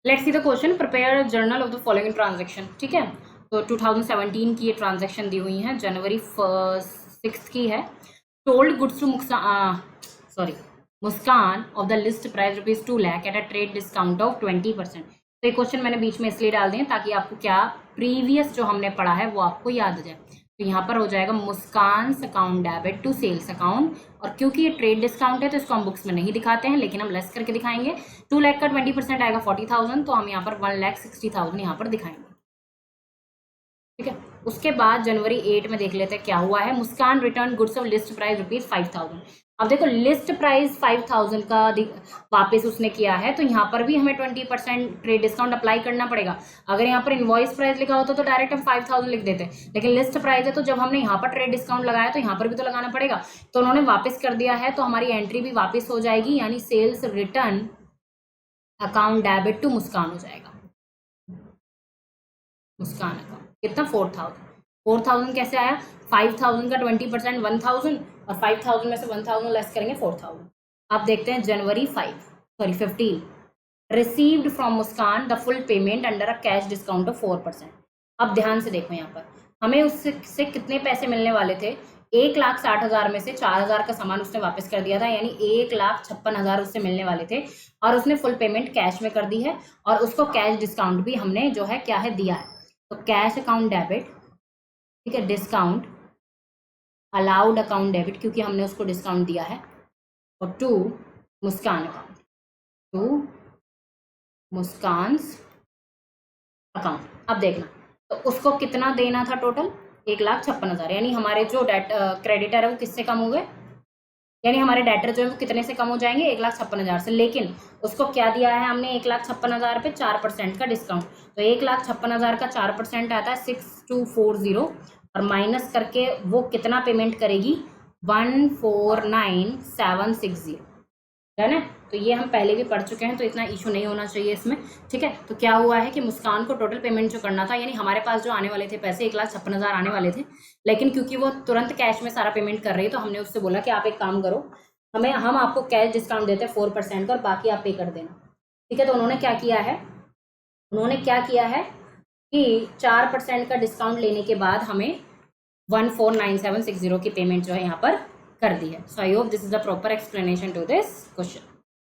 Let's see the question, prepare journal of the following transaction. ठीक है, तो 2017 की ये ट्रांजेक्शन दी हुई है, जनवरी 6 की है। Told goods to Muskan of the list price ₹2 lakh at a trade discount of 20%। तो ये क्वेश्चन मैंने बीच में इसलिए डाल दिए ताकि आपको क्या प्रीवियस जो हमने पढ़ा है वो आपको याद आ जाए। तो यहाँ पर हो जाएगा Muskan account debit to sales account, और क्योंकि ये ट्रेड डिस्काउंट है तो इसको हम बुक्स में नहीं दिखाते हैं, लेकिन हम लेस करके दिखाएंगे। 2 लाख का 20% आएगा 40,000, तो हम यहाँ पर 1,60,000 यहाँ पर दिखाएंगे। ठीक है, उसके बाद जनवरी 8 में देख लेते हैं क्या हुआ है। Muskan return goods of list price ₹5,000। अब देखो लिस्ट प्राइस 5,000 का वापस उसने किया है, तो यहाँ पर भी हमें 20% ट्रेड डिस्काउंट अप्लाई करना पड़ेगा। अगर यहाँ पर इनवॉइस प्राइस लिखा होता तो डायरेक्ट हम 5,000 लिख देते, लेकिन लिस्ट प्राइस है तो जब हमने यहाँ पर ट्रेड डिस्काउंट लगाया तो यहाँ पर भी तो लगाना पड़ेगा। तो उन्होंने वापस कर दिया है, तो हमारी एंट्री भी वापस हो जाएगी, यानी sales return account debit to Muskan हो जाएगा। मुस्कान अकाउंट कितना 4,000 कैसे आया? 5,000 का 20% 1,000, और 5,000 में से 1,000 लेस करेंगे 4,000। अब देखते हैं जनवरी 15 received from Muskan the full payment under a cash discount of 4%। अब ध्यान से देखो, यहाँ पर हमें उससे कितने पैसे मिलने वाले थे? 1,60,000 में से 4,000 का सामान उसने वापस कर दिया था, यानी 1,56,000 उससे मिलने वाले थे, और उसने फुल पेमेंट कैश में कर दी है, और उसको कैश डिस्काउंट भी हमने जो है क्या है दिया है। तो कैश अकाउंट डेबिट, ठीक है, डिस्काउंट अलाउड अकाउंट डेबिट क्योंकि हमने उसको डिस्काउंट दिया है, और to Muskan account, to Muskan's account. अब देखना, तो उसको कितना देना था टोटल? 1,56,000, यानी हमारे जो क्रेडिटर है वो किससे कम हो गए, यानी हमारे डेटर जो है वो कितने से कम हो जाएंगे? 1,56,000 से। लेकिन उसको क्या दिया है हमने? 1,56,000 पे 4% का डिस्काउंट, तो 1,56,000 का 4% आता है 6,240, और माइनस करके वो कितना पेमेंट करेगी? 149,760, है ना। तो ये हम पहले भी पढ़ चुके हैं, तो इतना इशू नहीं होना चाहिए इसमें। ठीक है, तो क्या हुआ है कि मुस्कान को टोटल पेमेंट जो करना था, यानी हमारे पास जो आने वाले थे पैसे 1,56,000 आने वाले थे, लेकिन क्योंकि वो तुरंत कैश में सारा पेमेंट कर रही है, तो हमने उससे बोला कि आप एक काम करो, हम आपको कैश डिस्काउंट देते हैं 4% का, और बाकी आप पे कर देना। ठीक है, तो उन्होंने क्या किया है कि 4% का डिस्काउंट लेने के बाद हमें 149,760 की पेमेंट जो है यहाँ पर कर दी है। So I hope this is the proper explanation to this question.